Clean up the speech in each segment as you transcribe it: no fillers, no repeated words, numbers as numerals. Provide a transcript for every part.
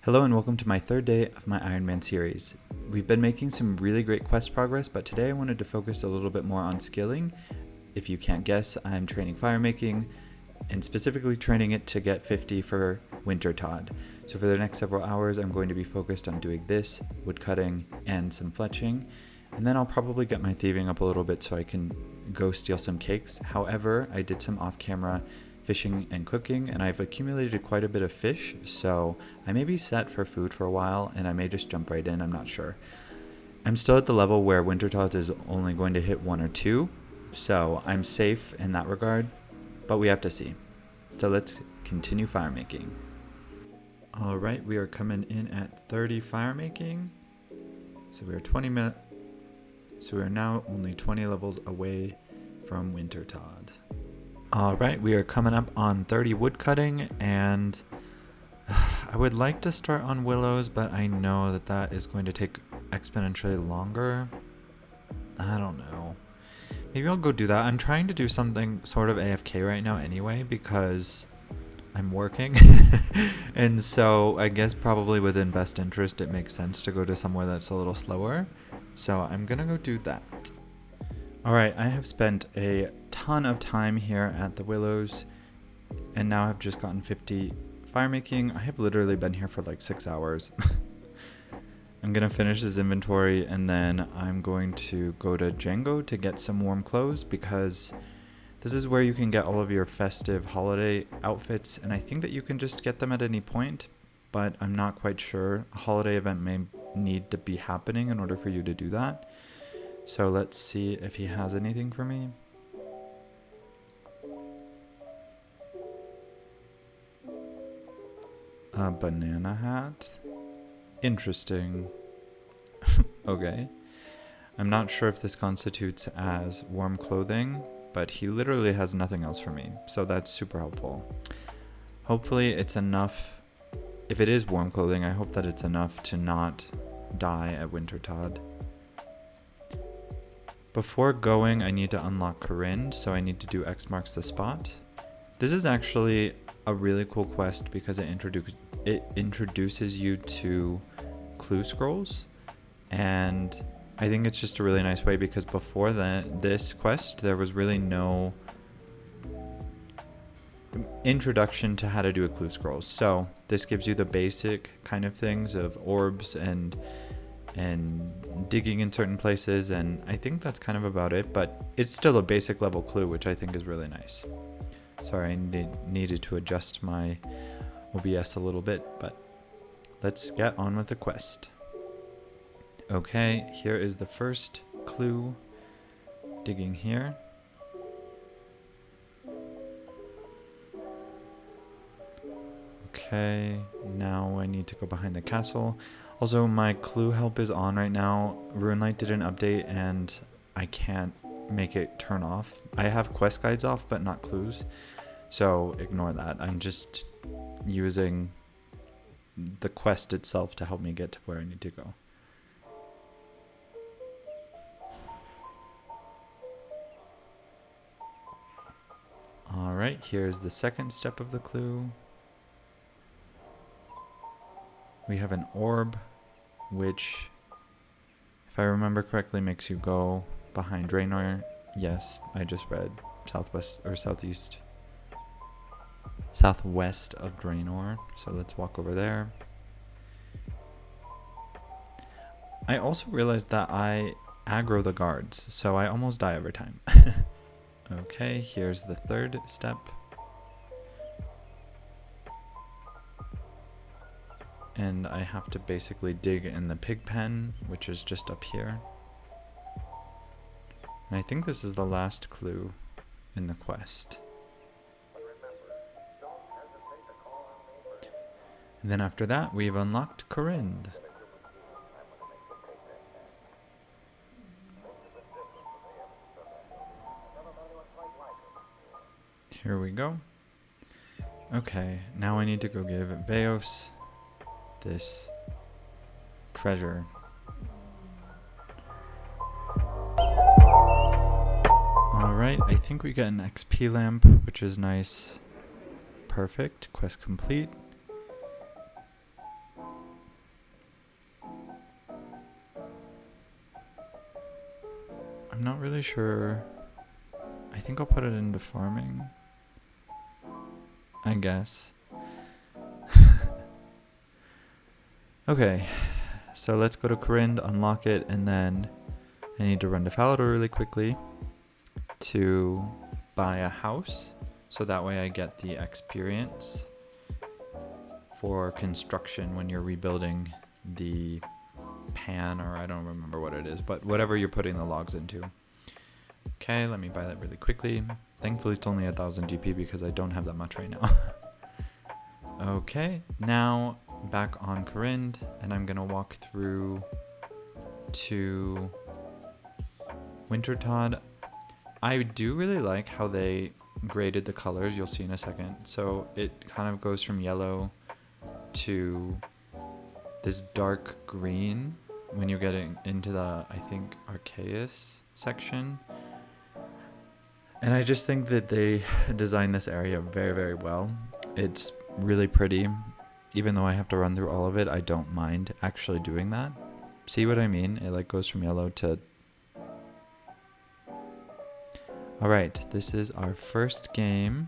Hello and welcome to my third day of my Ironman series. We've been making some really great quest progress, but today I wanted to focus a little bit more on skilling. If you can't guess, I'm training firemaking and specifically training it to get 50 for Wintertodt. So for the next several hours, I'm going to be focused on doing this, woodcutting, and some fletching. And then I'll probably get my thieving up a little bit so I can go steal some cakes. However, I did some off-camera fishing and cooking, and I've accumulated quite a bit of fish, so I may be set for food for a while, and I may just jump right in, I'm not sure. I'm still at the level where Wintertodt is only going to hit 1 or 2, so I'm safe in that regard, but we have to see. So let's continue firemaking. Alright, we are coming in at 30 firemaking, so we are now only 20 levels away from Wintertodt. Alright, we are coming up on 30 woodcutting, and I would like to start on willows, but I know that that is going to take exponentially longer. I don't know. Maybe I'll go do that. I'm trying to do something sort of AFK right now anyway, because I'm working. And so I guess probably within best interest it makes sense to go to somewhere that's a little slower. So I'm gonna go do that. Alright, I have spent a ton of time here at the willows, and now I've just gotten 50 firemaking. I have literally been here for like 6 hours. I'm gonna finish this inventory, and then I'm going to go to Django to get some warm clothes, because this is where you can get all of your festive holiday outfits, and I think that you can just get them at any point, but I'm not quite sure. A holiday event may need to be happening in order for you to do that. So let's see if he has anything for me. A banana hat? Interesting. Okay. I'm not sure if this constitutes as warm clothing, but he literally has nothing else for me, so that's super helpful. Hopefully it's enough. If it is warm clothing, I hope that it's enough to not die at Wintertodt. Before going, I need to unlock Corinne, so I need to do X marks the spot. This is actually a really cool quest because it introduces you to clue scrolls, and I think it's just a really nice way, because before this quest there was really no introduction to how to do a clue scroll. So this gives you the basic kind of things of orbs and digging in certain places, and I think that's kind of about it, but it's still a basic level clue, which I think is really nice. Sorry, I needed to adjust my OBS a little bit, but let's get on with the quest. Okay, here is the first clue. Digging here. Okay, now I need to go behind the castle. Also, my clue help is on right now. Runelite did an update and I can't make it turn off. I have quest guides off, but not clues. So ignore that. I'm just using the quest itself to help me get to where I need to go. Alright, here's the second step of the clue. We have an orb, which, if I remember correctly, makes you go behind Draynor. Yes, I just read southwest of Draynor, so let's walk over there. I also realized that I aggro the guards, so I almost die every time. Okay, here's the third step. And I have to basically dig in the pig pen, which is just up here. And I think this is the last clue in the quest. And then after that, we've unlocked Corinne. Here we go. Okay, now I need to go give Veos this treasure. Alright, I think we get an XP lamp, which is nice. Perfect. Quest complete. I'm not really sure. I think I'll put it into farming, I guess. Okay, so let's go to Corinne, unlock it, and then I need to run to Falador really quickly to buy a house, so that way I get the experience for construction when you're rebuilding the pan, or I don't remember what it is, but whatever you're putting the logs into. Okay, let me buy that really quickly. Thankfully it's only 1000 GP because I don't have that much right now. Okay, now back on Corinne, and I'm gonna walk through to Wintertodt. I do really like how they graded the colors, you'll see in a second. So it kind of goes from yellow to this dark green when you're getting into the, I think, Arceus section. And I just think that they designed this area very, very well. It's really pretty. Even though I have to run through all of it, I don't mind actually doing that. See what I mean? It like goes from yellow to... Alright, this is our first game.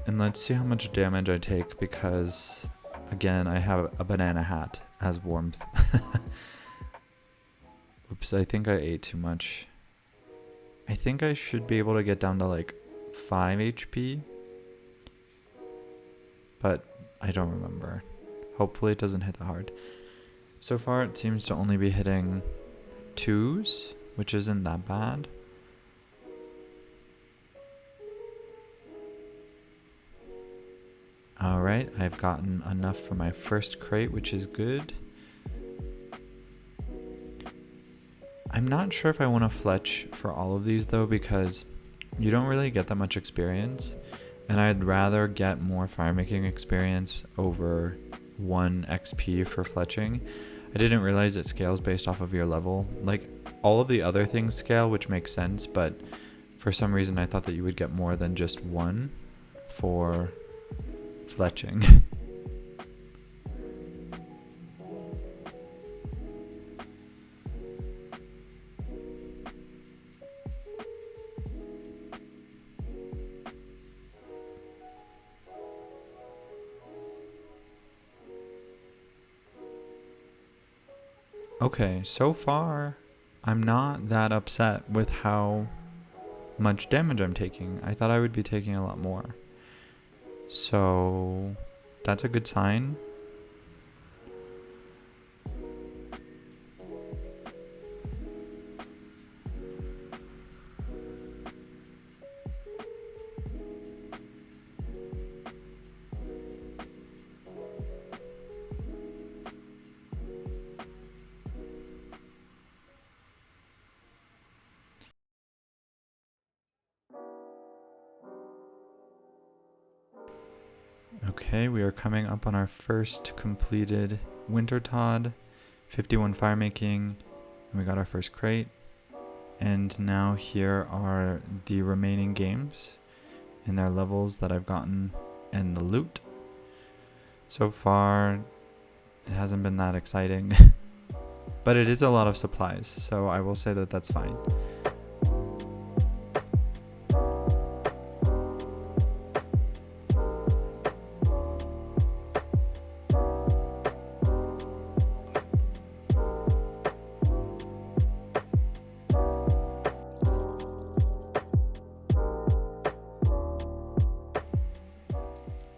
And let's see how much damage I take because, again, I have a banana hat as warmth. Oops, I think I ate too much. I think I should be able to get down to like 5 HP. But I don't remember. Hopefully it doesn't hit that hard. So far it seems to only be hitting 2s, which isn't that bad. Alright, I've gotten enough for my first crate, which is good. I'm not sure if I want to fletch for all of these though, because you don't really get that much experience, and I'd rather get more firemaking experience over 1 XP for fletching. I didn't realize it scales based off of your level. Like, all of the other things scale, which makes sense, but for some reason I thought that you would get more than just 1 for fletching. Okay, so far I'm not that upset with how much damage I'm taking. I thought I would be taking a lot more. So that's a good sign. Okay, we are coming up on our first completed Wintertodt, 51 firemaking, and we got our first crate. And now here are the remaining games and their levels that I've gotten and the loot. So far, it hasn't been that exciting, but it is a lot of supplies, so I will say that that's fine.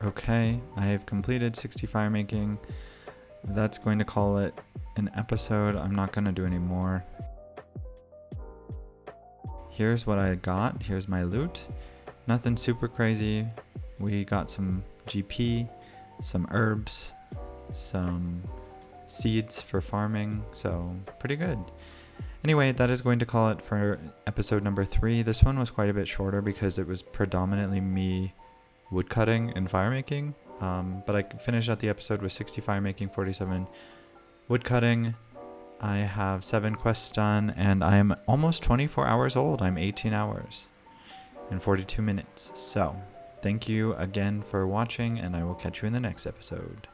Okay, I have completed 60 firemaking. That's going to call it an episode. I'm not going to do any more. Here's what I got. Here's my loot. Nothing super crazy. We got some GP, some herbs, some seeds for farming, so pretty good. Anyway, that is going to call it for episode number 3. This one was quite a bit shorter because it was predominantly me woodcutting and firemaking, but I finished out the episode with 60 firemaking, 47 woodcutting. I have 7 quests done, and I am almost 24 hours old. I'm 18 hours and 42 minutes. So thank you again for watching, and I will catch you in the next episode.